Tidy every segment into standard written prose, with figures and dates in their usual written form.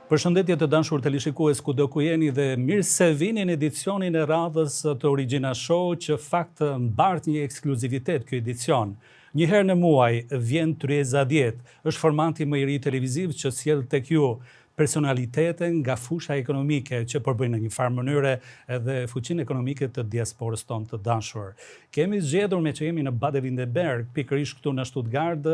Përshëndetje të dashur teleshikues kudo ku jeni dhe mirë se vini në edicionin e radhës të Origjina Show, që fakt mbart një ekskluzivitet ky edicion. Një herë në muaj vjen Tryeza 10, është formati më i ri televiziv që sjell tek ju personalitete nga fusha ekonomike që përbëjnë në një farë mënyre edhe fuqinë ekonomike të diasporës tonë të dashur. Kemi zgjedhur me që jemi në Baden-Württemberg, pikërisht këtu në Stuttgart,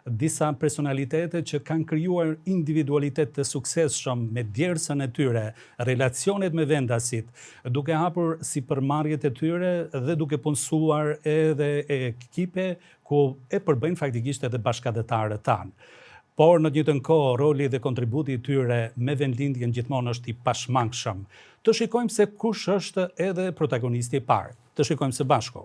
disa personalitete që kanë krijuar individualitet të suksesshëm me djersën e tyre, relacionet me vendasit, duke hapur sipërmarrjet e tyre dhe duke punësuar edhe ekipe ku e përbëjnë faktikisht edhe bashkëdhetarët tanë. Por në të njëjtën kohë, roli dhe kontributi i tyre me vendlindjen gjithmonë është i pashmangshëm. Të shikojmë se kush është edhe protagonisti i parë. Të shikojmë së bashku.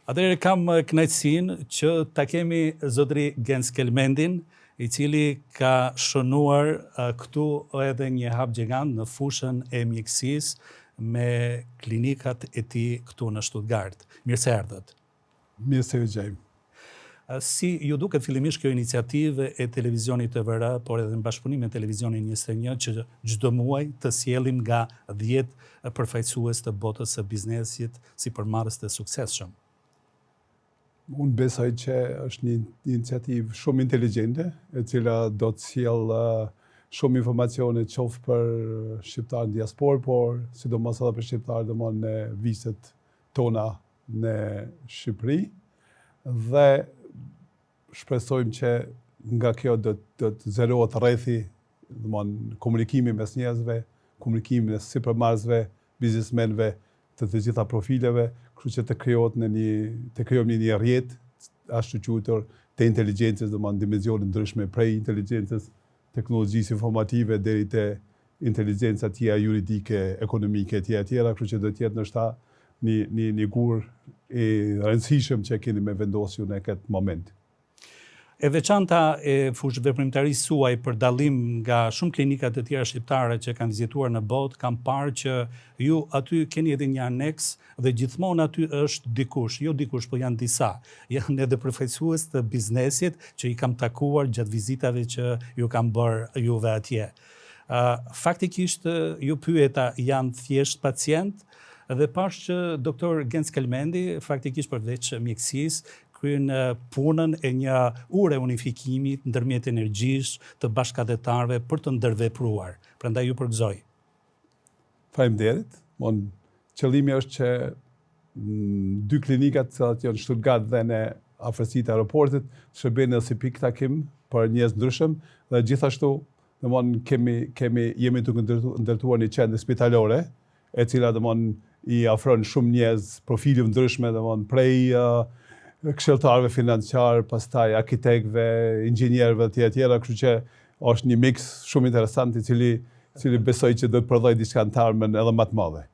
Atëherë kam kënaqësinë që ta kemi zotëri Gens Kelmendin, i cili ka shënuar këtu edhe një hap gjigant në fushën e mjekësisë me klinikat e tij këtu në Stuttgart. Mirë se erdhët. Mirë se u gjejmë. Si ju duket fillimisht kjo iniciativë e televizionit TVR, por edhe në bashkëpunim me televizionin 21, që çdo muaj të sjellim nga 10 përfaqësues të botës së biznesit si përmarrës të suksesshëm? Unë besoj që është një iniciativë shumë inteligjente, e cila do të sjellë shumë informacione qoftë për shqiptarë në diasporë, por sidomos edhe për shqiptarë domthonë në vizet tona në Shqipëri, dhe shpresojmë që nga kjo do të zerohet rrethi, domthonë komunikimi mes njerëzve, komunikimi mes sipërmarrësve, biznesmenëve të gjitha profileve, kështu që të krijojmë një rrjet ashtu quajtur të inteligjencës, domthonë dimensione ndryshme, prej inteligjencës teknologjisë informative deri te inteligjenca tjera juridike, ekonomike tjera, kështu që do të jetë ndoshta një gur i rëndësishëm që keni me vendosur në këtë moment. E veçanta e fushë veprimtarisë suaj për dallim nga shumë klinikat të tjera shqiptare që kanë vizituar në botë, kam parë që ju aty keni edhe një aneks dhe gjithmonë aty është dikush, jo dikush, po janë disa. Janë edhe përfaqësues të biznesit që i kam takuar gjatë vizitave që ju kam bërë juve atje. Faktikisht ju pyeta janë thjesht pacient dhe pash që doktor Gens Kelmendi faktikisht përveç mjekësisë kryen punën e një ure unifikimit ndërmjet energjisë të bashkëdhetarëve për të ndërvepruar. Prandaj ju përgëzoj. Faleminderit. Qëllimi është që dy klinikat që janë në Stuttgart dhe në afërsitë e aeroportit shërbejnë si pikë takim për njerëz ndryshëm dhe gjithashtu jemi duke ndërtuar një qendër spitalore, e cila i ofron shumë njerëz profile ndryshme, prej këshilltarëve financiar, pastaj arkitektëve, inxhinierëve të tjerë, kështu që është një mix shumë interesant i cili besoj që do të prodhojë diçka në të ardhmen edhe më të madhe.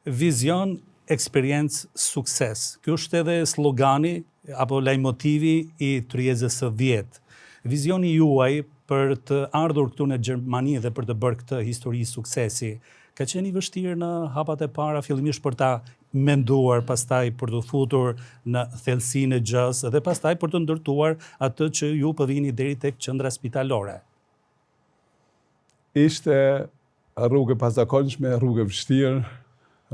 Vizion, eksperiencë, sukses. Ky është edhe slogani apo leitmotivi i Tryezës së 10. Vizioni juaj për të ardhur këtu në Gjermani dhe për të bërë këtë histori suksesi, ka qenë i vështirë në hapat e para, fillimisht për ta menduar, pastaj për të futur në thellësinë e gjës dhe pastaj për të ndërtuar atë që ju po vini deri tek qendra spitalore? Ishte rrugë e pazakonshme, rrugë e vështirë,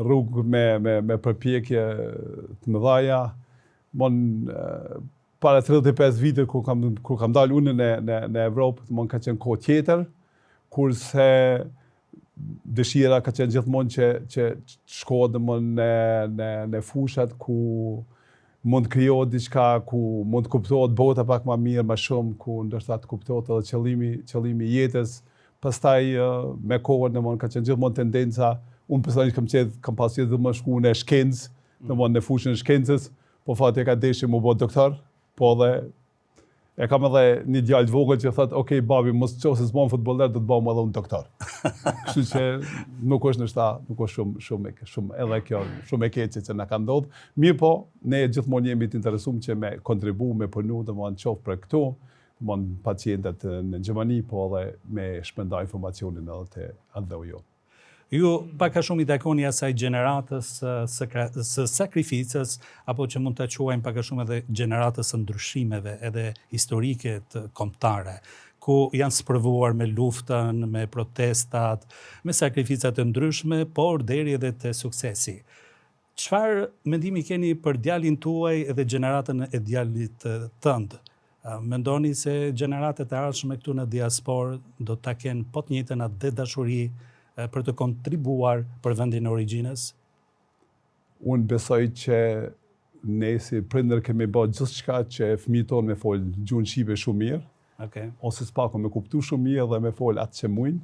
rrugë me përpjekje të mëdha. Para 35 vite kur kam dalë unë në Evropë, ka qenë kohë tjetër, kurse dëshira ka qenë gjithmonë që shkohet në fushat ku mund krijohet diçka, ku mund kuptohet bota pak më mirë, më shumë, ku ndoshta të kuptohet edhe qëllimi i jetës. Pastaj me kohën ka qenë gjithmonë tendenca, unë personalisht kam pasur edhe më shku në shkencë, në fushën e shkencës, po fati ka deshur më bë doktor, po dhe e kam edhe një djalë vogël që thotë, "Ok, babi, mos qoftë se s'bën futboller, do të bëhem edhe unë doktor." Kështu që nuk është nuk është shumë edhe kjo, shumë e keqe që na ka ndodhur. Mirë po, ne gjithmonë jemi të interesuar që me kontribu, me punu, domethënë qoftë për këtu, domethënë pacientët në Gjermani, po edhe me shpërndar informacionin edhe te edhe jo. Ju pak a shumë i takoni asaj gjeneratës së sakrificës, apo që mund të quajmë pak a shumë edhe gjeneratës së ndryshimeve, edhe historike të kombëtare, ku janë sprovuar me luftën, me protestat, me sakrificat të ndryshme, por deri edhe te suksesi. Çfarë mendimi keni për djalin tuaj dhe gjeneratën e djalit tënd? Mendoni se gjeneratat e ardhshme këtu në diasporë do ta kenë po të njëjtën atë dashuri për të kontribuar për vendin e origjinës? Unë besoj që ne si prindër kemi bërë gjithçka që fëmijët tonë me fol gjuhën shqipe shumë mirë, ose s'pako me kuptu shumë mirë dhe me fol atë që mujnë.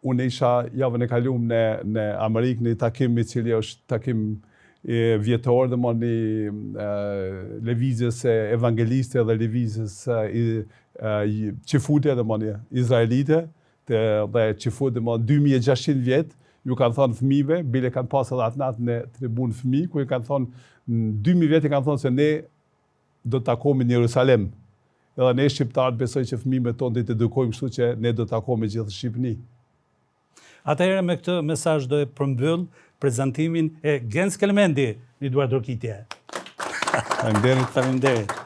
Unë isha javën e kaluar në Amerikë në një takim i cili është takim vjetor, domethënë lëvizjes evangeliste dhe lëvizjes qifute domethënë izraelite, dhe që futë 2600 vjetë, ju kanë thonë fëmijëve, bile kanë pasë edhe atë natë në tribunë fëmijë, ku ju kanë thonë, 2000 vjetë i kanë thonë se ne do të takohemi në Jerusalem. Edhe ne shqiptarët besoj që fëmijëve tonë të edukojmë kështu që ne do të takohemi gjithë Shqipëni. Atëherë me këtë mesazh do e përmbyll prezantimin e Gens Kelmendi, një duar dorëkitje. Faleminderit.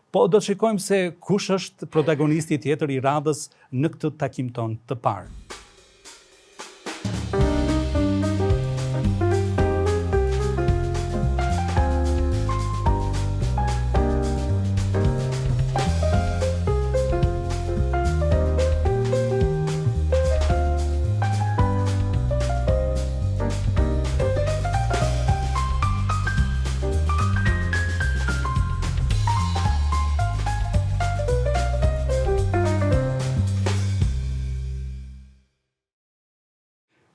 Po do të shikojmë se kush është protagonisti tjetër i radhës në këtë takim ton të parë.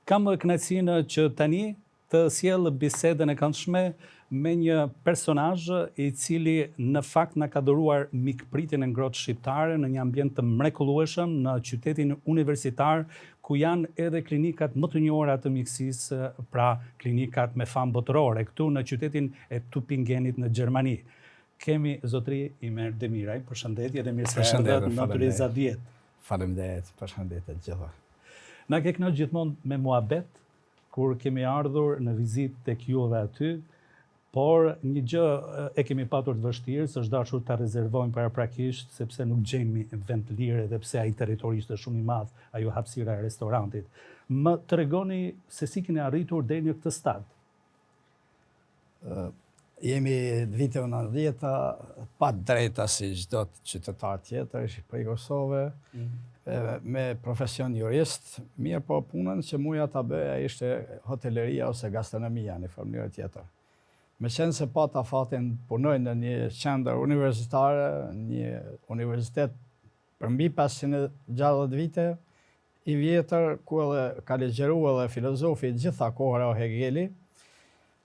Kam kënaqësinë që tani të sjell bisedën e këndshme me një personazh i cili në fakt na ka dhuruar mikpritjen e ngrohtë shqiptare në një ambient të mrekullueshëm në qytetin universitar, ku janë edhe klinikat më të njohura të mjekësisë, pra klinikat me famë botërore, këtu në qytetin e Tübingenit në Gjermani. Kemi zotri Imer Demiraj, përshëndetje dhe mirë se erdhët në Turizat 10. Faleminderit, përshëndetje të gjitha. Na ke kënaqur gjithmonë me muhabet, kur kemi ardhur në vizitë tek ju dhe aty, por një gjë e kemi patur të vështirë, s'është dashur ta rezervojmë paraprakisht, sepse nuk gjejmë vend të lirë edhe pse ai territori ishte shumë i madh, ajo hapësira e restorantit. Më tregoni se si keni arritur deri në këtë stad. Jemi në vitet 90-ta pa drejta si çdo qytetar tjetër i Kosovë, me profesion jurist, mirë po punën që muja ta bëja ishte hoteleria ose gastronomia në mënyrë tjetër. Me qenë se pata fatin punoj në një qendër universitare, një universitet për mbi 560 vite, i vjetër, ku edhe ka legjeru edhe filozofi gjitha kohëra o Hegeli,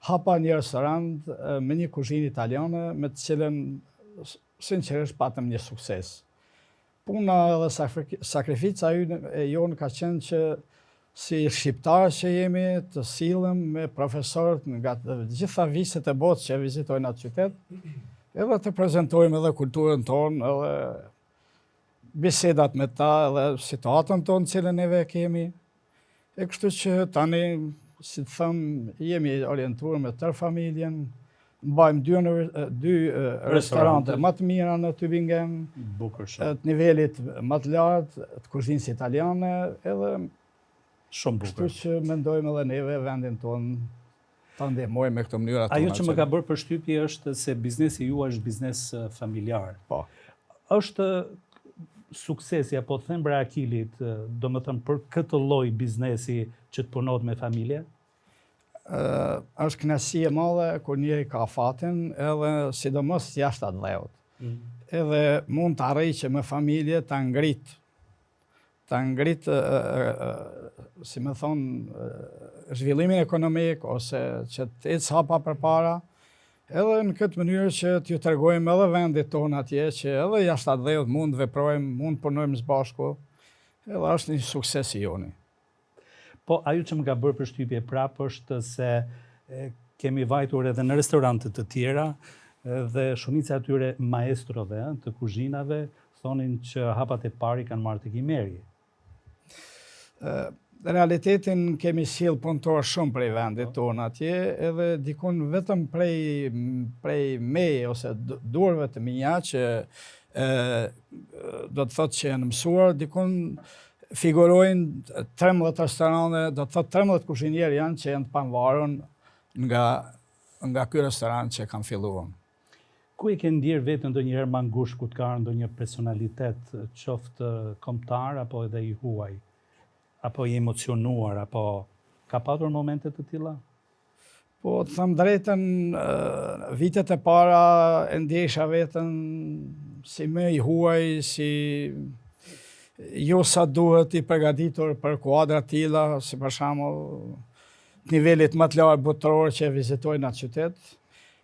hapa një restorant me një kuzhinë italiane, me të cilën sinqerisht patëm një sukses. Puna edhe sakrifica e jonë ka qenë që si shqiptarë që jemi të silëm me profesorët nga gjitha viset e botës që vizitojnë atë qytet, edhe të prezentojmë edhe kulturën tonë, edhe bisedat me ta, edhe situatën tonë cilën neve kemi. E kështu që tani, si të thëmë, jemi orientuar me tërë familjen, mbajmë dy restorante më të mira në Tübingen, të nivelit më të lartë, të kuzhinës italiane, edhe shumë bukur. Kështu që mendojmë edhe neve vendin tonë ta ndihmojmë me këtë mënyrë. Ajo që më ka bërë përshtypje është se biznesi juaj është biznes familjar. Po. Është suksesi apo thembra e akilit, domethënë për këtë lloj biznesi që të punohet me familje? Është kënaqësi e madhe kur njëri ka fatin, edhe sidomos jashtë atë dheut. Edhe mund të arrijë që me familje ta ngrit, si me thonë, zhvillimin ekonomik, ose që të ecë hapa përpara, Edhe në këtë mënyrë që t'ju tregojmë edhe vendit tonë atje që edhe jashtë atë dhejët mund veprojmë, mund punojmë së bashku, edhe është një sukses i joni. Po, ajo që më ka bërë përshtypje prapë është se kemi vajtur edhe në restorantet të tjera dhe shumica atyre maestrove të kuzhinave thonin që hapat e pari kanë marrë tek i meri. Realitetin kemi sjell punëtor shumë prej vendit tonë atje, edhe dikun vetëm prej meje ose durve të mia që do të thotë që janë mësuar, dikun figurojnë 13 restorane, do të thotë 13 kuzhinierë janë që janë të pavarur nga ky restorant që kanë filluar. Ku e ke ndjerë vetën ndonjëherë më ngushtë ku të ka ndonjë personalitet, qoftë kombëtar apo edhe i huaj? Apo i emocionuar, apo ka patur momente të tilla? Po, të them drejtën, vitet e para e ndjesha veten si më i huaj, si jo sa duhet i përgatitur për kuadra të tilla, si për shembull nivelit më të lartë botëror që e vizitojnë atë qytet.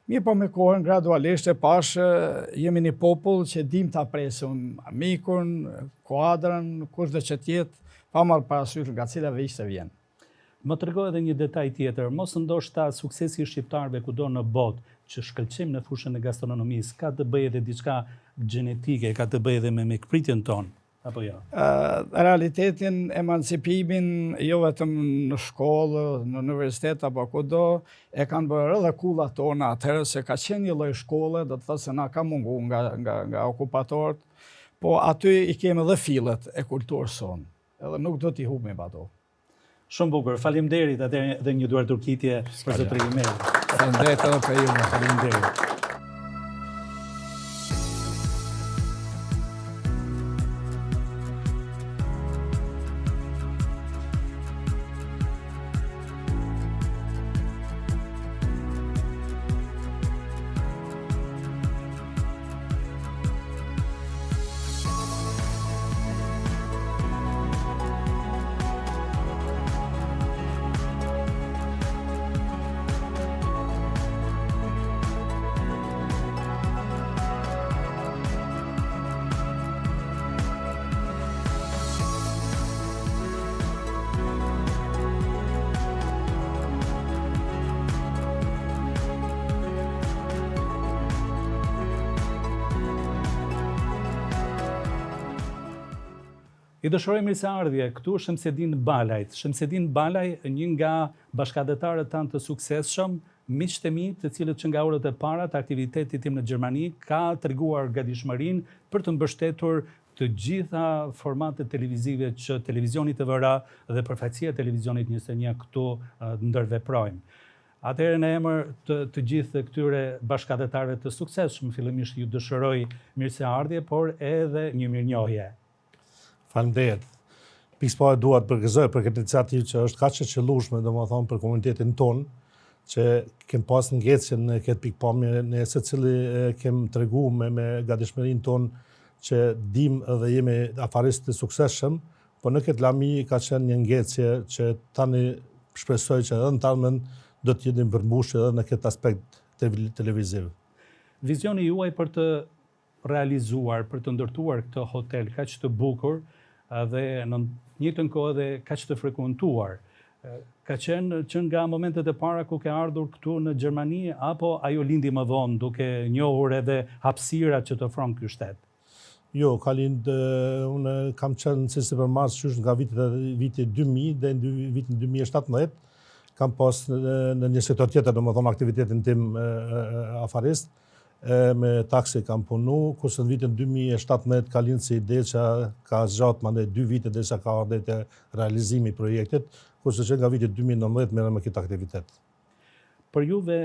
Mirë po me kohën gradualisht e pash jemi një popull që dim ta presim mikun, kuadrën, kushdo që tjetë, pa marrë parasysh nga cilave ishte vjen. Më tregoj edhe një detaj tjetër, mos ndoshta suksesi i shqiptarëve kudo në botë që shkëlqejmë në fushën e gastronomisë ka të bëjë edhe diçka gjenetike, ka të bëjë edhe me mikpritjen tonë, apo jo? Realitetin, emancipimin, jo vetëm në shkollë, në universitet apo kudo, e kanë bërë edhe kullat tona atëherë se ka qenë një lloj shkolle, do të thotë se na ka mungu nga okupatorët, po aty i kemi edhe fillet e kulturës sonë. Edhe nuk do t'i humbim ato. Shumë bukur. Faleminderit edhe një duar turkitje për zotërin Meri. Faleminderit edhe për ju. Faleminderit. I dëshiroj mirëseardhje këtu Shemsedin Balajt. Shemsedin Balaj, një nga bashkëdhetarët tanë të suksesshëm, miqtë e mi, të cilët që nga orët e para të aktivitetit tim në Gjermani ka treguar gatishmërinë për të mbështetur të gjitha formatet televizive që televizioni TVR dhe përfaqësia e televizionit 21 këtu ndërveprojmë. Atëherë në emër të gjithë këtyre bashkëdhetarëve të suksesshëm, fillimisht ju dëshiroj mirëseardhje, por edhe një mirënjohje. Faleminderit. Pikëparë dua të përgëzoj për këtë iniciativë që është kaq e qellueshme, domethënë për komunitetin tonë, që kem pas ngecjen në këtë pikpamje, ne secili kem treguar me gatishmërinë tonë që dim dhe jemi afaristë të suksesshëm, por në këtë lami ka qenë një ngecje që tani shpresoj që edhe në tarmen do të jeni përmbushur edhe në këtë aspekt televiziv. Vizioni juaj për të realizuar, për të ndërtuar këtë hotel kaq të bukur dhe në njëjtën kohë edhe kaq të frekuentuar, ka qenë që nga momentet e para ku ke ardhur këtu në Gjermani, apo ajo lindi më vonë duke njohur edhe hapësirat që të ofron ky shtet? Jo, ka lind, unë kam qenë si supermarket qysh nga viti 2000 dhe në vitin 2017, kam pas në një sektor tjetër, domethënë aktivitetin tim afarist, me taksi kam punu, kurse në vitin 2017 ka lind si ide që ka zgjat mandej 2 vite derisa ka ardhur te realizimi i projektit, kurse që nga viti 2019 merrem me këtë aktivitet. Për juve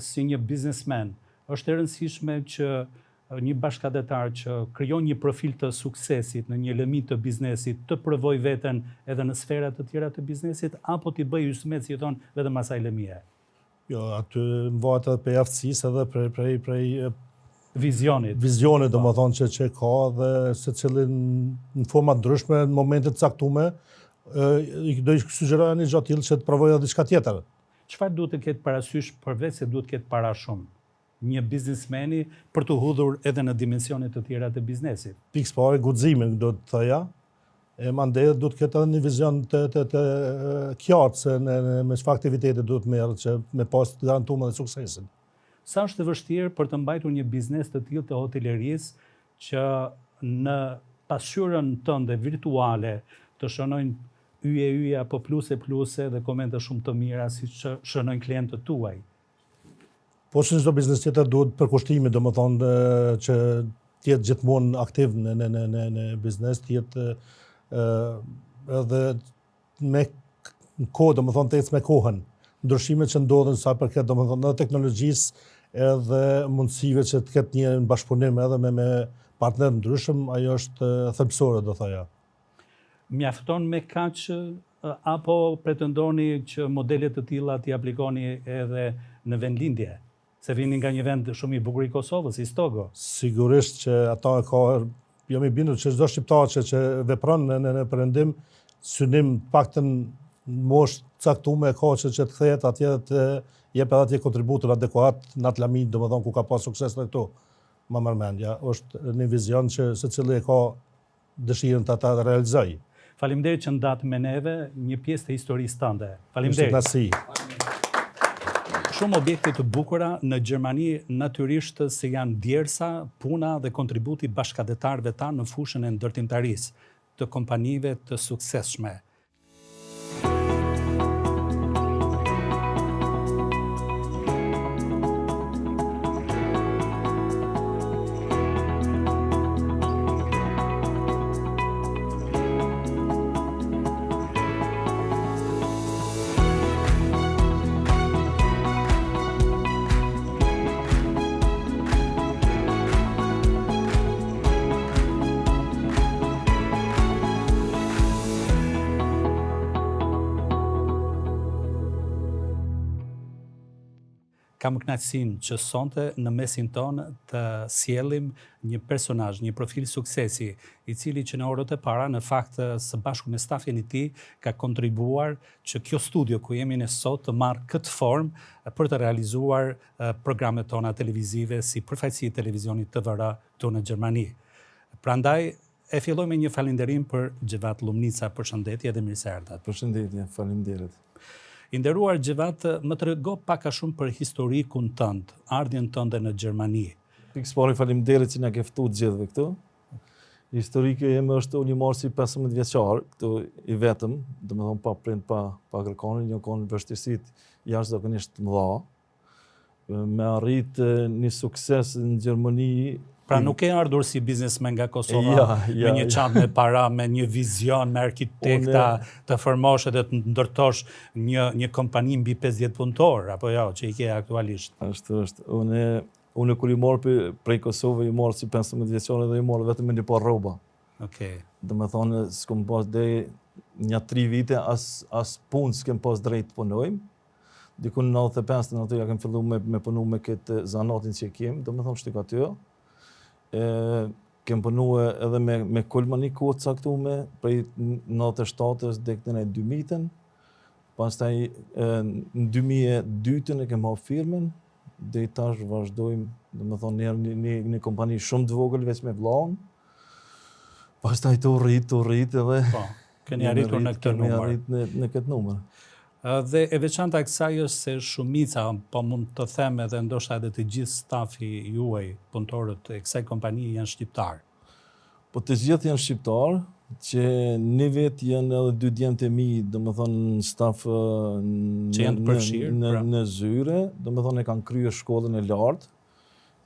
si një biznesmen, është e rëndësishme që një bashkëdhetar që krijon një profil të suksesit në një element të biznesit të provoj veten edhe në sfera të tjera të biznesit, apo t'i bëj hysmet, si thon, vetëm asaj lëmie? Jo, aty më varet edhe për aftësisë edhe prej vizionit. Vizionit, domethënë që ka dhe secilin në forma ndryshme në momente të caktuara, do i sugjeroja një gjë tillë që të provojë edhe diçka tjetër. Çfarë duhet të ketë parasysh përveç se duhet të ketë para shumë? një biznesmeni për të hudhur edhe në dimensionet të tjera të biznesit? Pikës pare, guximin do të thoja, e mandej do të ketë edhe një vizion të qartë se me çfarë aktivitete do të merret që me pas të garantuar dhe suksesin. Sa është e vështirë për të mbajtur një biznes të tillë të hotelerisë që në pasqyrën tënde virtuale të shënojnë yje apo pluse dhe komente shumë të mira si që shënojnë klientët tuaj? Po që çdo biznes tjetër duhet përkushtimi, domethënë që të jetë gjithmonë aktiv në biznes, të jetë edhe me kohë, domethënë të ecë me kohën. Ndryshimet që ndodhen sa përket domethënë edhe teknologjisë edhe mundësive që të ketë një bashkëpunim edhe me partner ndryshëm, ajo është thelbësore do thoja. Mjafton me kaq apo pretendoni që modelet të tilla t'i aplikoni edhe në vendlindje? Se vini nga një vend shumë i bukur i Kosovës, i Stogo. Sigurisht që ata e ka, jam i bindur që çdo shqiptar që vepron në perëndim, synim paktën mosh caktuar ka që të kthehet atje të jep edhe atje kontributin adekuat në atë lamit, domethënë ku ka pas sukses në këtu. Ma mërmendja, është një vizion që secili e ka dëshirën ta realizojë. Faleminderit që ndatë me neve një pjesë të historisë tënde. Faleminderit. Shumë objekte të bukura në Gjermani natyrisht se janë djersa, puna dhe kontributi bashkëdhetarëve tanë në fushën e ndërtimtarisë të kompanive të suksesshme. Kam kënaqësinë që sonte në mesin tonë të sjellim një personazh, një profil suksesi, i cili që në orët e para në fakt së bashku me stafin e tij ka kontribuar që kjo studio ku jemi ne sot të marrë këtë formë për të realizuar programet tona televizive si përfaqësi i televizionit TVR këtu në Gjermani. Prandaj e filloj me një falënderim për Xhevat Lumnica, përshëndetje dhe mirë se erdhat. Përshëndetje, faleminderit. I nderuar Xhevat, më trego pak a shumë për historikun tënd, ardhjen tënde në Gjermani. Pikës pari faleminderit që na ke ftuar gjithëve këtu. Historike jeme është unë i marr si 15 vjeçar, këtu i vetëm, domethënë pa prind, pa kërkonin, një kanë vështirësitë jashtëzakonisht të mëdha. Me arrit një sukses në Gjermani. Pra nuk e ardhur si biznesmen nga Kosova, me një çantë me para, me një vizion, me arkitekta, të formosh dhe të ndërtosh një kompani mbi 50 punëtor, apo jo, që i ke aktualisht. Ashtu është. Unë kur i marr prej Kosovë, i marr si 15 vjeçar dhe i marr vetëm një par rroba. Okej. Domethënë s'kem pas deri një 3 vite as punë s'kem pas drejt punojmë. Diku në 95 në ato ja kem filluar me punu me këtë zanatin që kem, domethënë shtykatyr. Kem punuar edhe me Kulmani kohë caktuar prej 97-s deri në 2000-ën. Pastaj në 2002-ën e kem hap firmën, deri tash vazhdojmë, domethënë një kompani shumë të vogël veç me vllahun. Pastaj të rrit edhe. Po, keni arritur në këtë numër. Arrit në këtë numër. Dhe e veçanta e kësaj është se shumica, po mund të them edhe ndoshta edhe të gjithë stafi juaj, punëtorët e kësaj kompanie janë shqiptar. Po të gjithë janë shqiptar, që një vetë janë edhe 2 djemtë e mi, domethënë staf që janë të përfshirë në Zyre, domethënë e kanë kryer shkollën e lartë,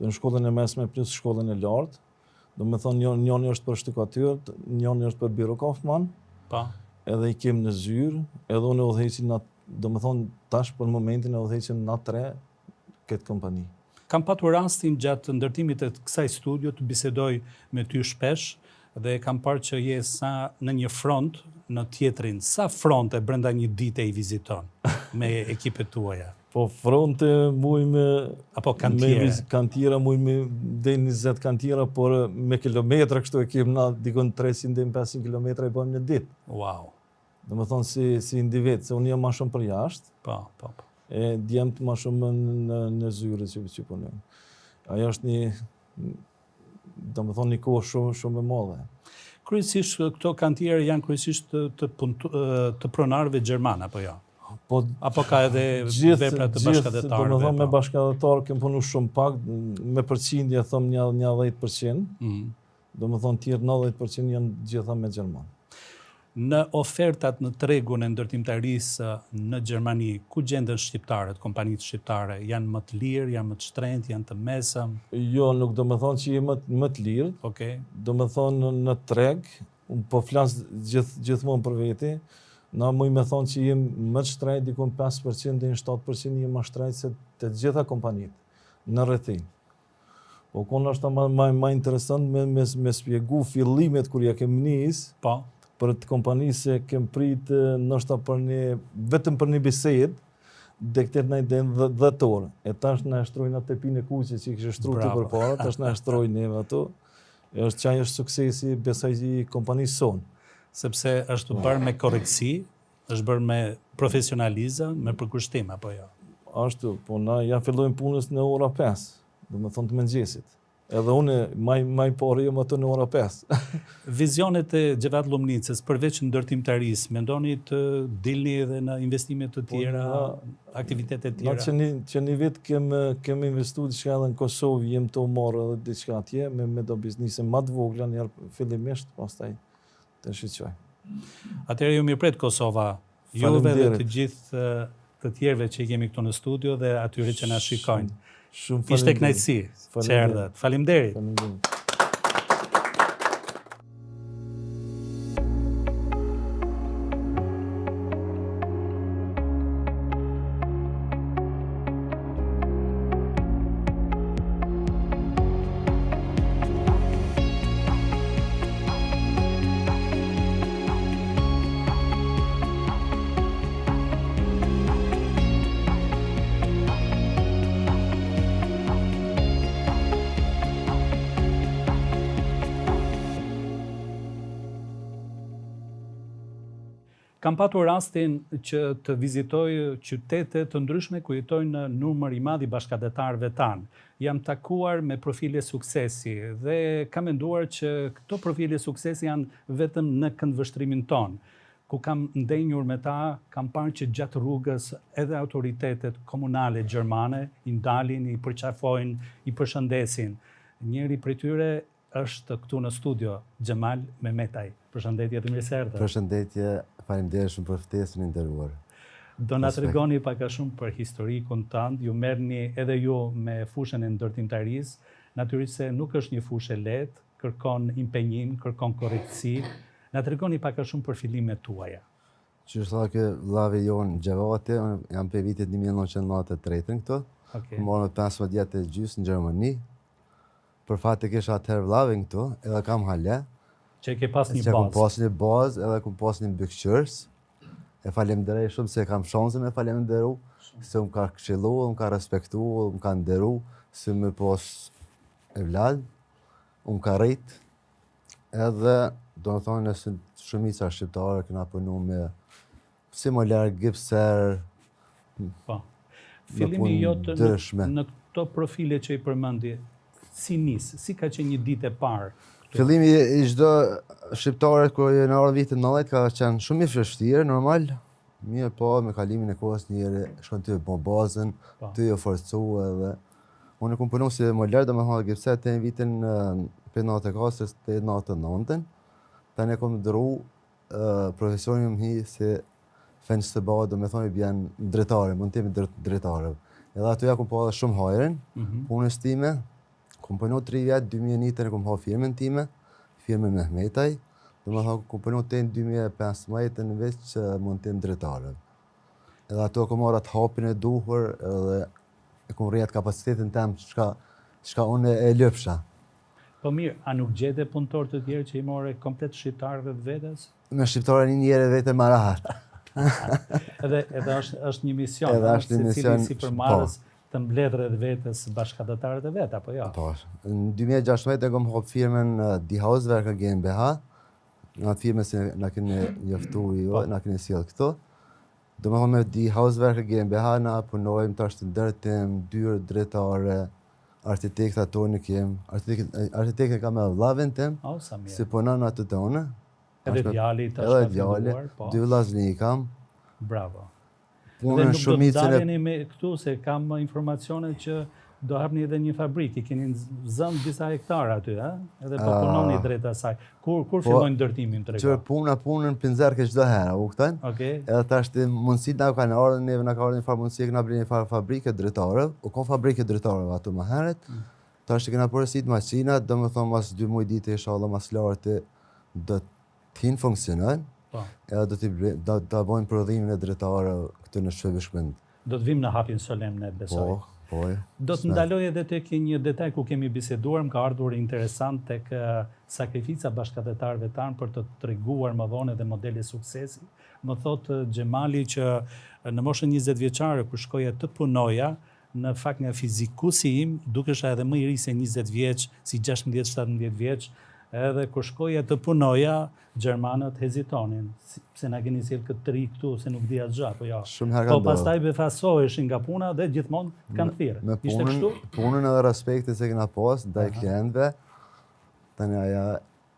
në shkollën e mesme plus shkollën e lartë. Domethënë njëri është për shtykatyr, njëri është për biro Kaufman. Po. Edhe i kem në Zyrë, edhe unë e udhëheqin domethënë tash për momentin e udhëheqin në 3 këtë kompani. Kam patur rastin gjatë ndërtimit të kësaj studio të bisedoj me ty shpesh dhe kam parë që je sa në një front në tjetrin. Sa fronte brenda një dite i viziton me ekipet tuaja? Po fronte muj me apo kantiera. Kantiera muj me deri 20 kantiera, por me kilometra kështu e kem na dikon 300 deri 500 kilometra i bën në ditë. Wow. Domethënë si individ, se unë jam më shumë për jashtë. Po. e djemët ma shumë në zyre që punojnë. Ajo është një kohë shumë e madhe. Kryesisht këto kantierë janë kryesisht të pronarëve gjerman apo jo? Apo ka edhe vepra të bashkëdhetarëve? Domethënë me bashkëdhetarë kem punu shumë pak, me përqindje thom një 10%. Domethënë tjerë 90% janë gjitha me gjerman. Në ofertat në tregun e ndërtimtarisë në Gjermani, ku gjenden shqiptarët, kompanitë shqiptare? Janë më të lirë, janë më të shtrenjtë, janë të mesëm? Jo, nuk do me thonë që jemi më të lirë. Okej. Do me thonë në treg, unë po flas gjithmonë për veti, na muj me thonë që jemi më të shtrenjtë, dikon 5% dhe 7% jemi më shtrenjtë se të gjitha kompanitë në rrethin. Po konë është më interesant me spjegu fillimet kur ja kemi nis, Po. për të kompanisë se kem prit nështë vetëm për një bisedë, dhe këtë në idejnë 10 orë. E tash në shtrojnë atë tepin e kuqe që i kështë shtruti për para, tash në shtrojnë neve ato. Është qaj është suksesi besaj i kompanisë sonë. Sepse është bërë me koreksi, është bërë me profesionalizëm, me përkushtim, apo jo? Ashtu, po na ja fillojmë punës në ora 5, dhe me thonë të mëngjesit. Edhe une maj pari jam ato në ora 5. Vizionet e Gjevat Lumnicës, përveç ndërtimtarisë, mendoni të dilni edhe në investimet të tjera, aktivitetet të tjera? Na që një vit kem investu diçka edhe në Kosovë, jem të marrë edhe diçka atje, me do biznise më të vogla njerë fillimisht, pastaj të shqyqoj. Atëherë ju mirëpret Kosova, juve dhe të gjithë të tjerëve që i kemi këtu në studio dhe atyre që na shikojnë. Shumë Ishte kënaqësi që erdhët. Faleminderit. Kam patur rastin që të vizitoj qytete të ndryshme ku jetojnë në numër i madh i bashkëdhetarëve tanë. Jam takuar me profile suksesi dhe kam menduar që këto profile suksesi janë vetëm në këndvështrimin tonë. Ku kam ndenjur me ta, kam parë që gjatë rrugës edhe autoritetet komunale gjermane i ndalin, i përqafojnë, i përshëndesin. Njëri prej tyre është këtu në studio, Xhemal Mehmetaj. Përshëndetje dhe mirë se erdhët. Përshëndetje, faleminderit shumë për ftesën e nderuar. Do na tregoni pak a shumë për historikun tënd, ju merrni edhe ju me fushën e ndërtimtarisë, natyrisht se nuk është një fushë lehtë, kërkon impenjim, kërkon korrektësi. Na tregoni pak a shumë për fillimet tuaja. Që është thakë vllavi jon Gjevati, jam për vitit 1993 këto. Morëm 15 vjetë e gjys në Gjermani. Për fat e kisha atëherë vllavin këtu, edhe kam hale. Që ke pas një bazë. Që kam pas një bazë, edhe kam pas një mbikëqyrës. E falemderej shumë se kam shansën me falemderu, se më ka këshillu, më ka respektu, më ka nderu, se më pas e vlad, më ka rrit. Edhe, do në thonë, nësë shumica shqiptare këna punu me si më lërë gipser, Fillimi jotë në këto profile që i përmendi, si nisë, si ka qenë një ditë e parë? Fillimi i çdo shqiptarit kur në orën vitin 90 ka qenë shumë i vështirë, normal. Mirë po, me kalimin e kohës njëri shkon ty po bazën, ty e forcu edhe. Unë kam punuar si moler, domethënë gipser te vitin 94 te 99. Tani kam ndru profesionin më hi se fënë të bëhet, domethënë bjen drejtare, mund të jemi drejtare. Edhe aty ja kam pa shumë hajrin, punës time. Kom punu 3 vjetë, 2001 kom ha firmën time, firmën Mehmetaj. Domethënë kom punu të në 2015 në veç që mund të jenë drejtare. Edhe ato kom marrë atë hapin e duhur edhe e kom rrjet kapacitetin tem çka unë e lëpsha. Po mirë, a nuk gjete punëtor të tjerë që i more komplet shqiptarëve të vetes? Me shqiptarë një njëre vete më rahat. Edhe është një mision, edhe është një mision si përmarrës të mbledhret vetës bashkëdhetarët e vet, apo jo? Po. Në 2016 kom hap firmën Die Hauswerke GmbH. Në atë firmë se na keni njoftuar ju, na keni sjell këtu. Do më thonë me di Hauswerke GmbH na punojmë tash të ndërtim, dyrë, drejtare, arkitekta tonë kem, arkitektin kam edhe vllavin tim, Sa mirë. si punon atë tonë. Edhe djali tash Edhe ka djali, filluar, po. 2 vllazëni kam. Bravo. Dhe Punën nuk do të shumicën e daleni me këtu, se kam informacione që do hapni edhe një fabrikë, i keni zënë disa hektare aty, ha? Edhe po punoni drejt asaj. Kur fillojnë ndërtimin që trego? punën pinzerke çdo herë, u kupton? Okej. Edhe tash të mundësit na kanë ardhur, neve na ka ardhur një farë mundësi që na bëni një farë fabrike drejtare, u kon fabrike drejtare ato më herët. Tash që kena porosit maqina, domethënë mas 2 muaj ditë inshallah mas lartë do të hin funksionojnë. Po. Edhe do ta bëjmë prodhimin e drejtare këtu në Shpërndashmend. Do të vim në hapjen solemne, besoj. Po. Do të ndaloj edhe tek një detaj ku kemi biseduar, më ka ardhur interesant tek sakrifica bashkëdhetarëve tanë për të treguar më vonë edhe modele suksesi. Më thot Xhemali që në moshën 20 vjeçare kur shkoja të punoja, në fakt nga fizikusi im, dukesha edhe më i ri se 20 vjeç, si 16-17 vjeç, edhe kur shkoja të punoja, gjermanët hezitonin, pse na keni sjell këtë tri këtu, se nuk di asgjë apo jo. Shumë herë Po ka pastaj befasoheshin nga puna dhe gjithmonë kanë thirrë. Me Ishte kështu? punën edhe respektin që kena pas ndaj klientëve, tani aja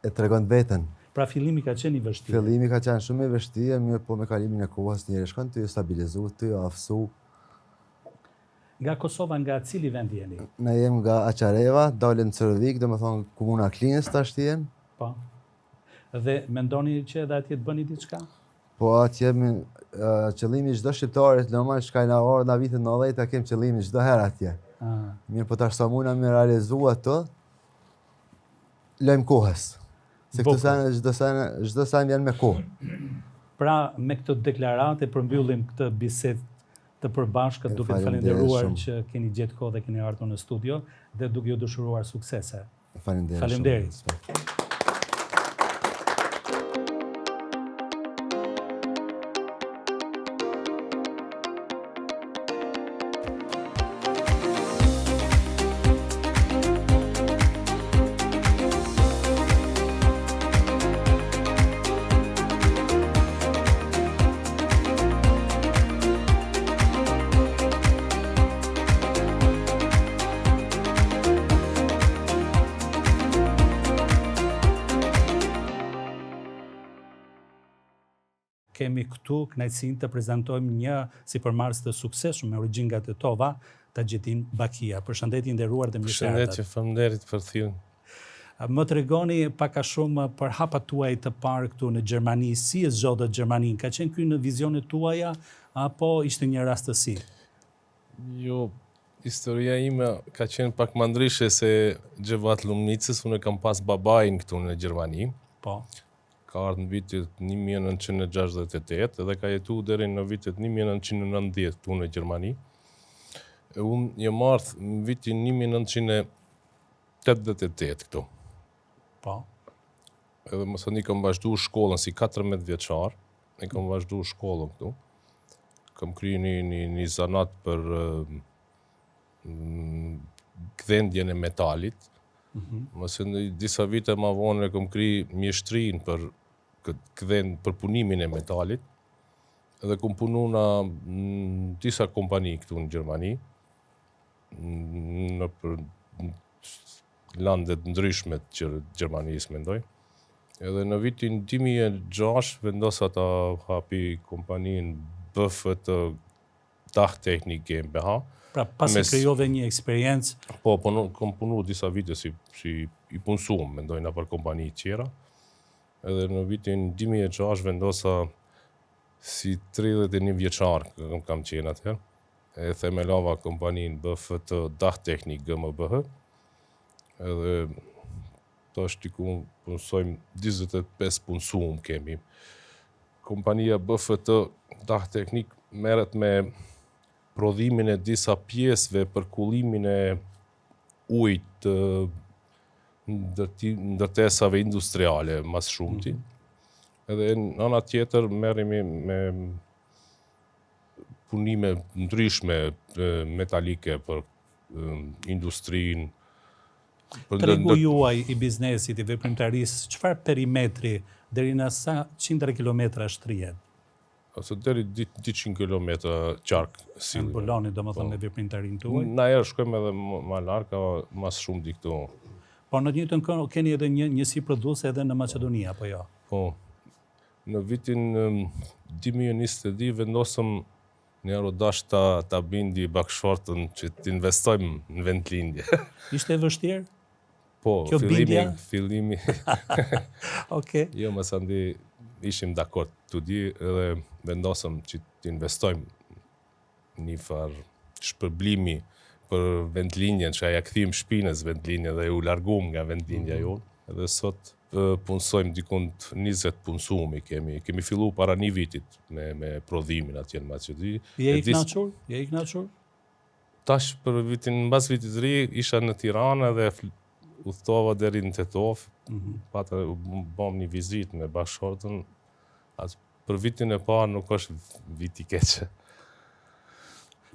e tregon veten. Pra fillimi ka qenë i vështirë. Fillimi ka qenë shumë i vështirë, mirë po me kalimin e kohës njëri shkon të stabilizu, të afsu. Nga Kosova, nga cili vend jeni? Ne jem nga Aqareva, dalim Cërvik, dhe me thonë komuna Klinës tash jem. Po. Dhe mendoni që edhe atje të bëni diçka? Po atje qëllimi çdo shqiptarit normal shkaj na orë na vitin 90 kem qëllimi çdo herë atje. Mirë po tash sa muna me realizu ato, lejmë kohës. Se këtë çdo sen vjen me kohë. Pra me këtë deklarate përmbyllim këtë bisedë të përbashkët, duke të falenderuar që keni gjetë kohë dhe keni ardhur në studio dhe duke ju dëshiruar suksese. Faleminderit. Kemi këtu kënaqësinë të prezantojmë një sipërmarrës të suksesshëm me origjinë nga Tetova, Taxhetin Bakia. Përshëndetje nderuar dhe mirëseardhje. Përshëndetje, faleminderit për thirrjen. Më tregoni pak a shumë për hapat tuaj të parë këtu në Gjermani, si e zgjodhët Gjermaninë? Ka qenë ky në vizionet tuaja apo ishte një rastësi? Jo, historia ime ka qenë pak më ndryshe se Xhevat Lumnicës, unë kam pas babain këtu në Gjermani. Po. Ka ardhur në vitet 1968 edhe ka jetu deri në vitet 1990 këtu në Gjermani. Unë jam ardhur në vitin 1988 këtu. Po. Edhe më thënë kam vazhdu shkollën si 14 vjeçar, e kam vazhdu shkollën këtu. Kam kryer një zanat për gdhendjen e metalit. Mëse në disa vite ma vonë kam kry mjeshtrin për për punimin e metalit, edhe kam punu në disa kompani këtu në Gjermani, në për landet ndryshme të Gjermanisë mendoj. Edhe në vitin 2006 vendosa ta hapi kompaninë BFT Dachtechnik GmbH. Pra pasi krijove një eksperiencë. Po, kam punu disa vite si i punësuam, mendoj, në për kompani tjera. Edhe në vitin 2006 vendosa si 31 vjeçar kam qenë atëherë. E themelova kompaninë BFT Dachtechnik GmbH. Edhe tash diku punësojmë 25 punësuam kemi. Kompania BFT Dachtechnik merret me prodhimin e disa pjesëve për kullimin e ujit ndërtesave industriale mas shumti. Edhe në ana tjetër merremi me punime ndryshme metalike për industrinë. Tregu juaj i biznesit, i veprimtarisë, çfarë perimetri deri në sa 100 kilometra shtrihet? ose deri 200 km qark silli. Mbuloni domethënë me veprimtarinë tuaj. Na herë shkojmë edhe më larg, ka mas shumë di këtu. Po në të njëjtën kohë keni edhe një njësi prodhuese edhe në Maqedoni apo jo? Po. Në vitin 2022 vendosëm një dash ta bindi bashkëshortën që t'investojmë në vendlindje. Ishte e vështirë? Po, Kjo bindja? fillimi. Okej. Jo, më sandi ishim dakord të di edhe vendosëm që t'investojmë një farë shpërblimi për vendlinjen, që aja këthim shpinës vendlinje dhe u largum nga vendlinja jonë. Edhe sot punsojmë dikund 20 punsumi, kemi fillu para një vitit me prodhimin atje në Maqedoni. Je i kënaqur? Je i kënaqur? Tash për mbas vitit të ri isha në Tiranë dhe udhtova deri në Tetov, pata bëm një vizitë me bashkëshortën. Për vitin e parë nuk është vit i keq.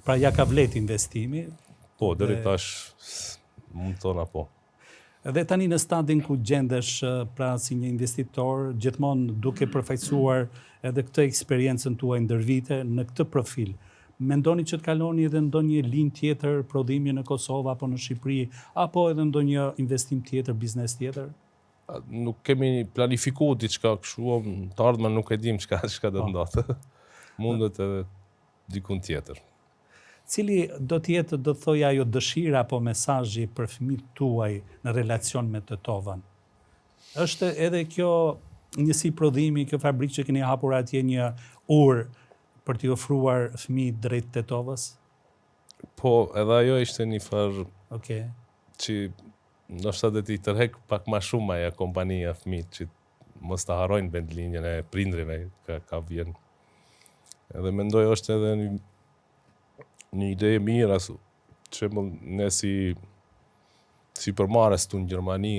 Pra ja ka vlet investimi. Po, deri tash mund të thona po. Dhe tani në stadin ku gjendesh pra si një investitor, gjithmonë duke përfaqësuar edhe këtë eksperiencën tuaj ndër vite në këtë profil, mendoni që të kaloni edhe ndonjë linjë tjetër prodhimi në Kosovë apo në Shqipëri, apo edhe ndonjë investim tjetër, biznes tjetër? Nuk kemi planifikuar diçka kështu, të ardhmen nuk e dim çka do të ndodhë. Mundet edhe dikun tjetër. Cili do t'jetë, do thoja ajo dëshira apo mesazhi për fëmijët tuaj në relacion me Tetovën? Është edhe kjo njësi prodhimi, kjo fabrikë që keni hapur atje një urë për t'i ofruar fëmijët drejt Tetovës? Po, edhe ajo ishte një farë që ndoshta do t'i tërhek pak më shumë ajo kompania fëmijët që mos ta harrojnë vendlinjen e prindrive ka vjen. Edhe mendoj është edhe një ide e mirë, që ne si përmarrës tu në Gjermani,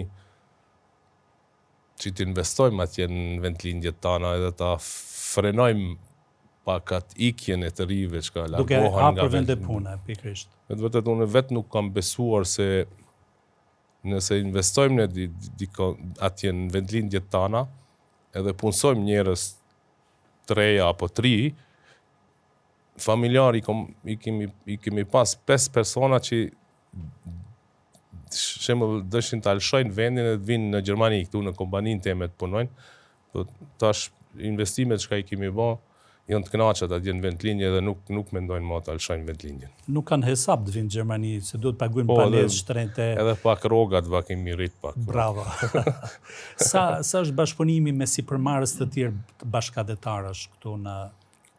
që t'investojmë atje në vendlindjet tana edhe ta frenojmë pak atë ikjen e të rive që ka largohen nga duke hapur vende pune, pikërisht. Vërtet unë vetë nuk kam besuar se nëse investojmë ne atje në vendlindjet tana, edhe punsojmë njerëz 3 apo 3, familjari i kemi pas 5 persona që shembull dëshin të alshojnë vendin e të vinë në Gjermani këtu në kompaninë teme të punojnë. Tash investimet që i kemi bë janë të kënaqur atje në vendlinje dhe nuk mendojnë më të alshojnë vendlinjen. Nuk kanë hesab të vinë në Gjermani, se duhet paguajnë palezë shtrenjte. Edhe pak rrogat kemi rrit pak. Bravo. Sa është bashkëpunimi me sipërmarrës të tjerë bashkëdhetarësh këtu në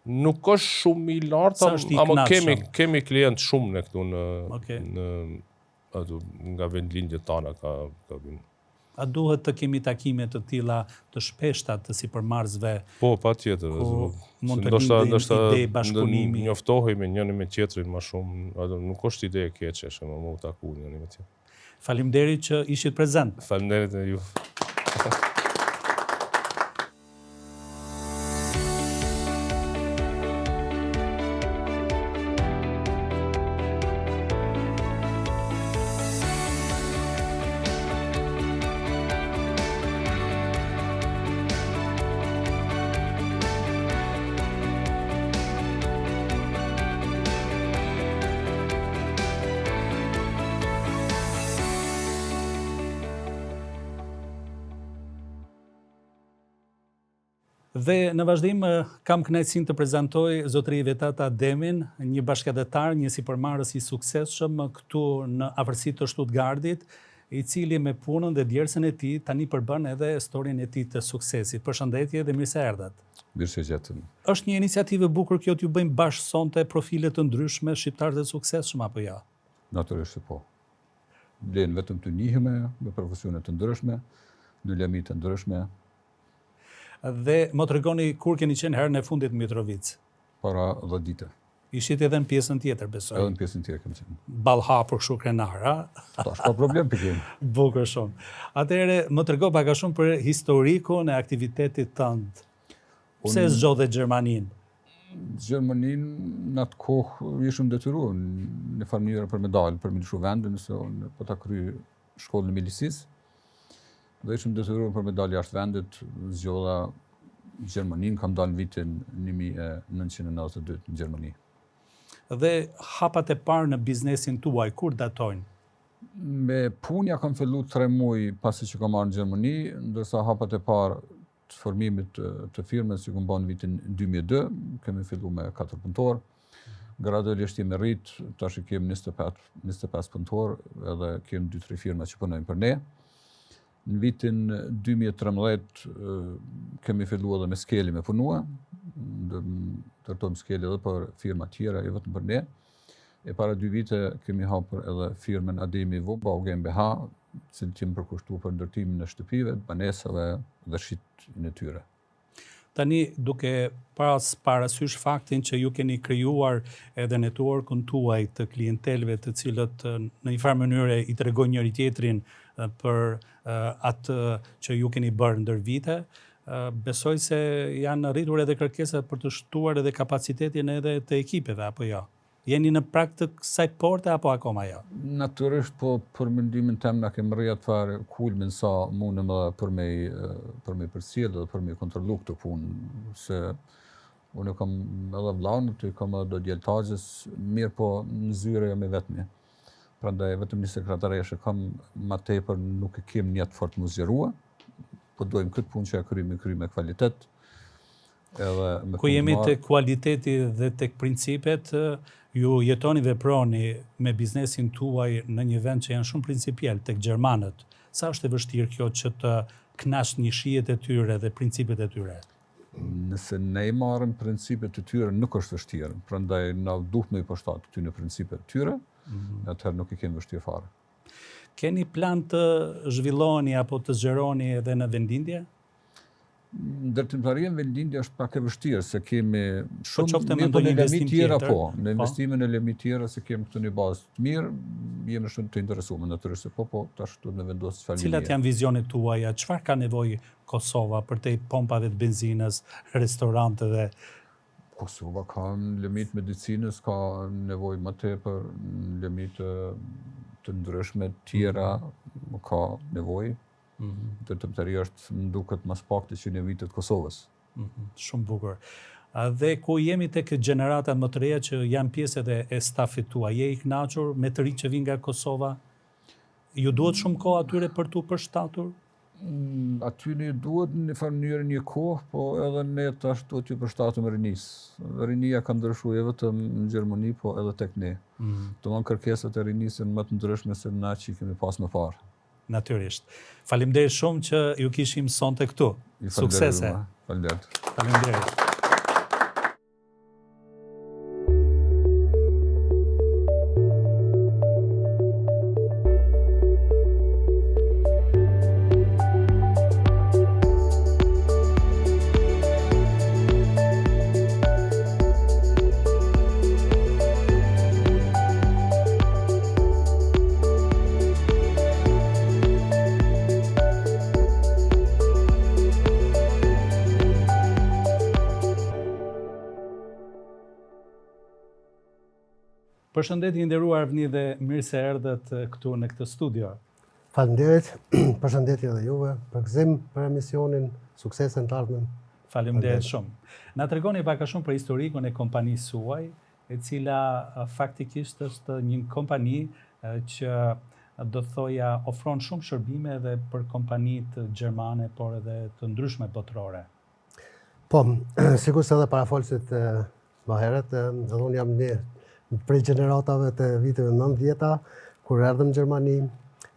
Nuk është shumë i lartë, ama kemi klient shumë në këtu nga vendlindjet tana ka vinë. A duhet të kemi takime të tilla të shpeshta të sipërmarrësve? Po, patjetër. Mund të lindin ide bashkëpunimi. Njoftohemi njëri me tjetrin më shumë, nuk është ide e keqe që më u taku njëri me tjetrin. Faleminderit që ishit prezent. Faleminderit e ju. Dhe në vazhdim kam kënaqësinë të prezantoj zotëri Vetata Demin, një bashkëdhetar, një sipërmarrës i suksesshëm këtu në afërsitë të Stuttgartit, i cili me punën dhe djersën e tij tani përbën edhe historinë e tij të suksesit. Përshëndetje dhe mirë se erdhat. Mirë se gjetëm. Është një iniciativë e bukur kjo t'ju bëjmë bashkë sonte profile të ndryshme shqiptarë të suksesshëm apo jo? Natyrisht se po. Vlen vetëm të njihemi me profesione të ndryshme, në lëmi të ndryshme. Dhe më tregoni kur keni qenë herën e fundit në Mitrovic? Para 10 ditë. Ishit edhe në pjesën tjetër, besoj. Edhe në pjesën tjetër kem qenë. Ballhapur kështu krenar, a? Tash ka problem pikim. Bukur shumë. Atëherë më trego pak a shumë për historikun e aktivitetit tënd. Pse zgjodhe Gjermaninë? Gjermaninë në atë kohë ishëm detyruar në farë mënyrë për me dalë, për me lëshu vendin, nëse unë po ta kryej shkollën e milicisë. Dhe ishëm detyruar për me dalë jashtë vendit, zgjodha Gjermaninë, kam dalë në vitin 1992 në Gjermani. Dhe hapat e parë në biznesin tuaj, kur datojnë? Me punja kam fillu 3 muaj pasi që kam marrë në Gjermani, ndërsa hapat e parë të formimit të firmës që kam bërë në vitin 2002, kemi fillu me 4 punëtor. Gradualisht jemi rrit, tash kemi 25 punëtor, edhe kemi 2-3 firma që punojnë për ne. Në vitin 2013 kemi fillu edhe me skeli me punua, ndërtojmë skeli edhe për firma tjera, jo vetëm për ne. E para 2 vite kemi hapur edhe firmën Ademi Vumba, GmbH, cilë që më përkushtu për ndërtimin e shtëpive, banesave dhe shitjen e tyre. Tani, duke parasysh faktin që ju keni krijuar edhe networkun tuaj të klientelëve të cilët në një farë mënyrë i tregojnë njëri tjetrin për atë që ju keni bërë ndër vite, besoj se janë rritur edhe kërkesat për të shtuar edhe kapacitetin edhe të ekipeve, apo jo? Jeni në prag të kësaj porte apo akoma jo? Natyrisht, po për mendimin tem na kemi rrjet fare kulmin sa mundem edhe për me përcjell dhe për me kontrollu këtë punë, se unë kam edhe vllaun, ty kam edhe do djeltazës, mirë po në zyre jam i vetmi. Prandaj vetëm një sekretareshe kam, ma tepër nuk e kem njet fort më zgjerua, po dojmë këtë punë që e kry me kvalitet. Ku jemi të kualiteti dhe të principet, ju jetoni veproni me biznesin tuaj në një vend që janë shumë principial, tek gjermanët. Sa është e vështirë kjo që të knash një shijet e tyre dhe principet e tyre? Nëse ne i marrim principet e tyre, nuk është vështirë. Prandaj na duhet me i përshtat këtyre principet e tyre, atëherë nuk i kemi vështirë fare. Keni plan të zhvilloni apo të zgjeroni edhe në vendindje? Ndërtimtaria në vendindje është pak e vështirë, se kemi shumë në ndonjë investim tjera, tjetër, po. Në investimin e lemi tjera, se kemi këtu një bazë të mirë, jemi shumë të interesuar, natyrisht se po, tash duhet me vendosë çfarë. Cilat janë vizionet tuaja? Çfarë ka nevojë Kosova për te pompave të benzinës, restoranteve? Kosova ka në limit medicinës, ka nevojë më tepër, në limit të ndryshme tjera, ka nevojë. Ndërtimtaria është më duket mas pakti që në vitet Kosovës. Shumë bukur. Dhe ku jemi tek gjenerata më të reja që janë pjesët e stafit tuaj, je i kënaqur me të rinj që vinë nga Kosova? Ju duhet shumë kohë atyre për tu përshtatur? Aty ne duhet në farë mënyrë një kohë, po edhe ne tash duhet t'ju përshtatëm rinisë. Rinia ka ndryshuar jo vetëm në Gjermani, po edhe tek ne. Domthon kërkesat e rinisë janë më të ndryshme se na që kemi pas më parë. Natyrisht. Faleminderit shumë që ju kishim sonte këtu. Suksese. Faleminderit. Përshëndetje i nderuar vëni dhe mirë se erdhët këtu në këtë studio. Faleminderit, përshëndetje edhe juve, përgëzim për emisionin, suksese në të ardhmen. Faleminderit shumë. Na tregoni pak a shumë për historikun e kompanisë suaj, e cila faktikisht është një kompani që do të thoja ofron shumë shërbime edhe për kompanitë gjermane, por edhe të ndryshme botërore. Po, sigurisht edhe parafolësit më herët, edhe unë jam një prej gjeneratave të viteve 90-ta, kur erdhëm në Gjermani,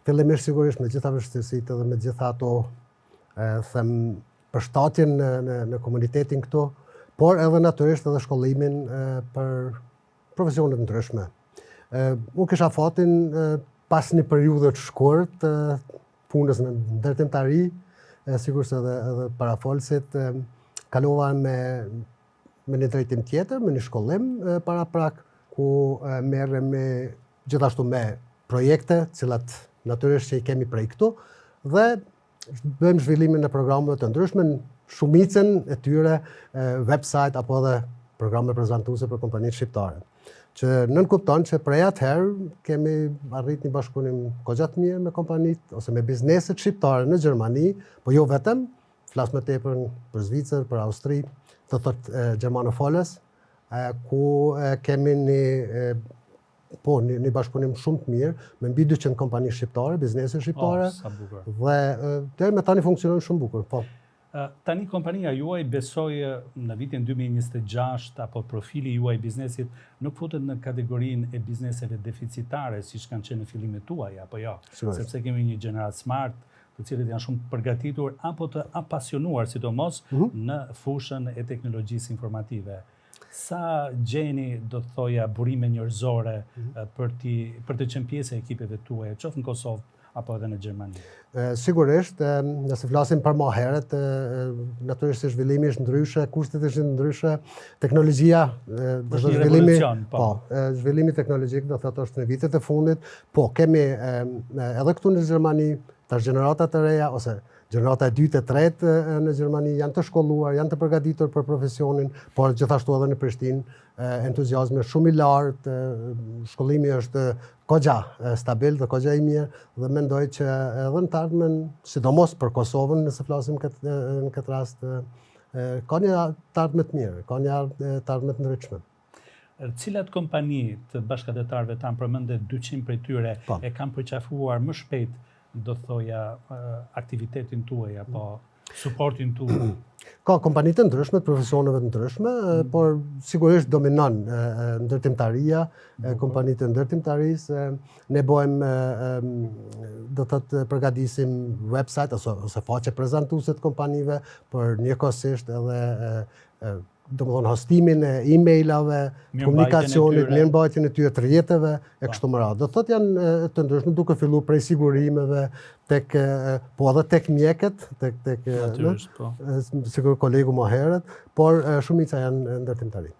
fillimisht sigurisht me gjitha vështirësitë dhe me gjitha ato them përshtatjen në komunitetin këtu, por edhe natyrisht edhe shkollimin për profesionet ndryshme. Unë kisha fatin pas një periudhë të shkurt punës në ndërtimtari, sigurisht edhe parafolësit, kalova me një drejtim tjetër, me një shkollim para prak, ku merrem gjithashtu me projekte, cilat natyrisht që i kemi prej këtu, dhe bëjmë zhvillimin e programeve të ndryshme, shumicën e tyre website apo edhe programe prezantuese për kompanitë shqiptare. Që nënkupton që prej atëherë kemi arrit një bashkëpunim goxha të mirë me kompanitë ose me bizneset shqiptare në Gjermani, po jo vetëm, flas më tepër për Zvicër, për Austri, të thotë gjermanofoles, ku kemi një bashkëpunim shumë të mirë me mbi 200 kompani shqiptare, biznese shqiptare, sa bukur. dhe deri me tani funksionojnë shumë bukur. Po. Tani kompania juaj besoj në vitin 2026 apo profili juaj biznesit nuk futet në kategorinë e bizneseve deficitare siç kanë qenë në fillimet tuaja, apo jo? Sepse kemi një gjenerat smart, të cilët janë shumë përgatitur apo të apasionuar sidomos në fushën e teknologjisë informative. Sa gjeni, do të thoja, burime njerëzore për të qenë pjesë e ekipeve tuaja, qoftë në Kosovë apo edhe në Gjermani? Sigurisht, nëse flasim për më herët, natyrisht zhvillimi është ndryshe, kushtet ishin ndryshe, teknologjia, zhvillimi teknologjik do thotë është në vitet e fundit, po kemi edhe këtu në Gjermani tash gjeneratat e reja ose gjenerata e dytë e tretë në Gjermani janë të shkolluar, janë të përgatitur për profesionin, por gjithashtu edhe në Prishtinë entuziazmi është shumë i lartë, shkollimi është kogja stabil dhe kogja i mirë dhe mendoj që edhe në të ardhmen, sidomos për Kosovën, nëse flasim në këtë rast, ka një të ardhme të mirë, ka një të ardhme të ndryshme. Cilat kompani të bashkëdhetarëve tanë përmende 200 prej tyre e kanë përqafuar më shpejt, do të thoja, aktivitetin tuaj apo suportin tuaj? Ka kompani të ndryshme, profesioneve të ndryshme, por sigurisht dominon ndërtimtaria, kompanitë të ndërtimtarisë. Ne bojmë, do të të përgatisim website ose faqe prezantuese të kompanive, por njëkohësisht edhe domethënë hostimin e emailave, komunikacionit, mirëmbajtjen e tyre të rrjeteve e kështu me radhë. Do thotë janë të ndryshme duke filluar prej sigurimeve tek po edhe tek mjekët, tek sigur kolegu më herët, por shumica janë ndërtimtari.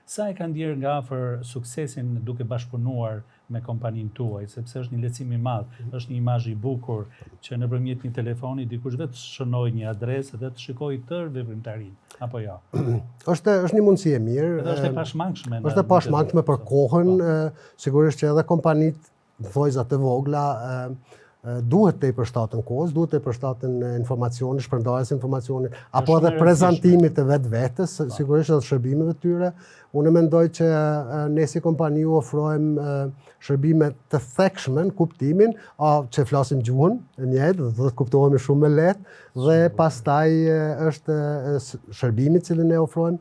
Sa e kanë ndjerë nga afër suksesin duke bashkëpunuar me kompaninë tuaj, sepse është një lehtësim i madh, është një imazh i bukur që nëpërmjet një telefoni dikush vetë shënoi një adresë dhe të shikojë tërë veprimtarinë, apo jo? Është një mundësi e mirë. Edhe është e pashmangshme. Është e pashmangshme për kohën, sigurisht që edhe kompanitë, vojza të vogla, duhet të i përshtatën kohës, duhet të i përshtatën informacionit, shpërndarjes informacionit, apo edhe prezantimit të vetes, sigurisht edhe shërbimeve të tyre. Unë mendoj që ne si kompani u ofrojmë shërbime të thekshme në kuptimin, që flasim gjuhën e njëjtë, dhe të kuptohemi shumë me lehtë, dhe pastaj është shërbimi cilin ne ofrojmë,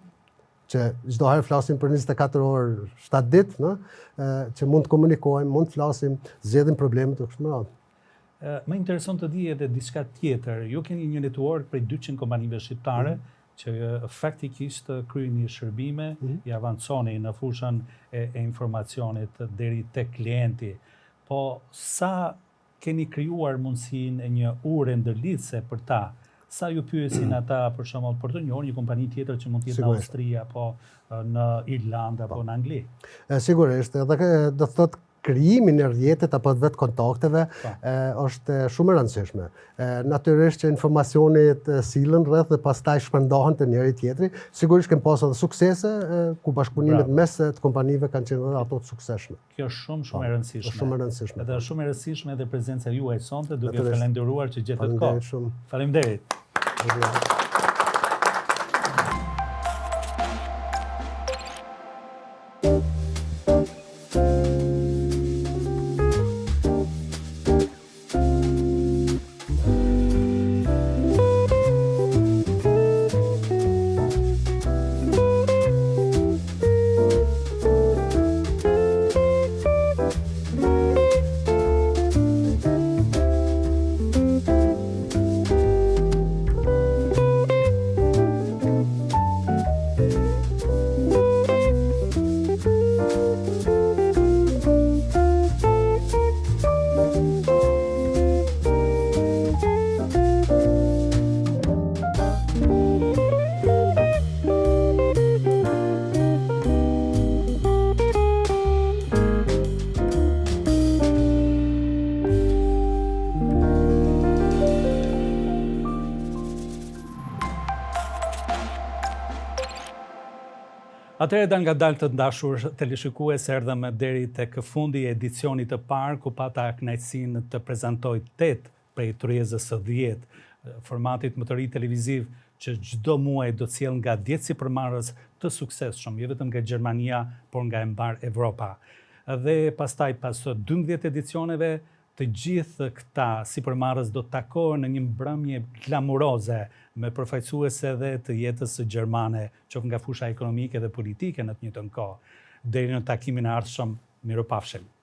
që çdo herë flasim për 24 orë, 7 ditë, që mund të komunikojmë, mund të flasim, zgjedhim problemet e kështu me radhë. Më intereson të di edhe diçka tjetër. Ju keni një network prej 200 kompanive shqiptare që faktikisht kryeni shërbime, i avanconi në fushën e informacionit deri tek klienti. Po sa keni krijuar mundësinë e një ure ndërlidhëse për ta? Sa ju pyesin ata për shembull për të njohur një kompani tjetër që mund të jetë në Austri apo në Irlandë apo në Angli? Sigurisht, edhe do të thotë krijimin e rrjetet apo të vetë kontakteve është shumë e rëndësishme. Natyrisht që informacionet sillen rreth dhe pastaj shpërndahen te njëri tjetri. Sigurisht kemi pasur edhe suksese ku bashkëpunimet mes të kompanive kanë qenë edhe ato të suksesshme. Kjo është shumë e rëndësishme. Shumë e rëndësishme. Edhe shumë e rëndësishme edhe prezenca juaj sonte, duke falendëruar që gjetët kohë. Faleminderit. Atëherë dal nga dalë të ndashur teleshikues, erdhëm deri tek fundi i edicionit të parë ku pata kënaqësinë të prezantoj 8 prej tryezës së 10 formatit më të ri televiziv që çdo muaj do të sjell nga 10 sipërmarrës të suksesshëm, jo vetëm nga Gjermania, por nga e mbar Evropa. Dhe pastaj pas 12 edicioneve, të gjithë këta sipërmarrës do të takohen në një mbrëmje glamuroze me përfaqësuese edhe të jetës gjermane, qoftë nga fusha ekonomike dhe politike në të njëjtën kohë. Deri në takimin e ardhshëm, mirupafshim.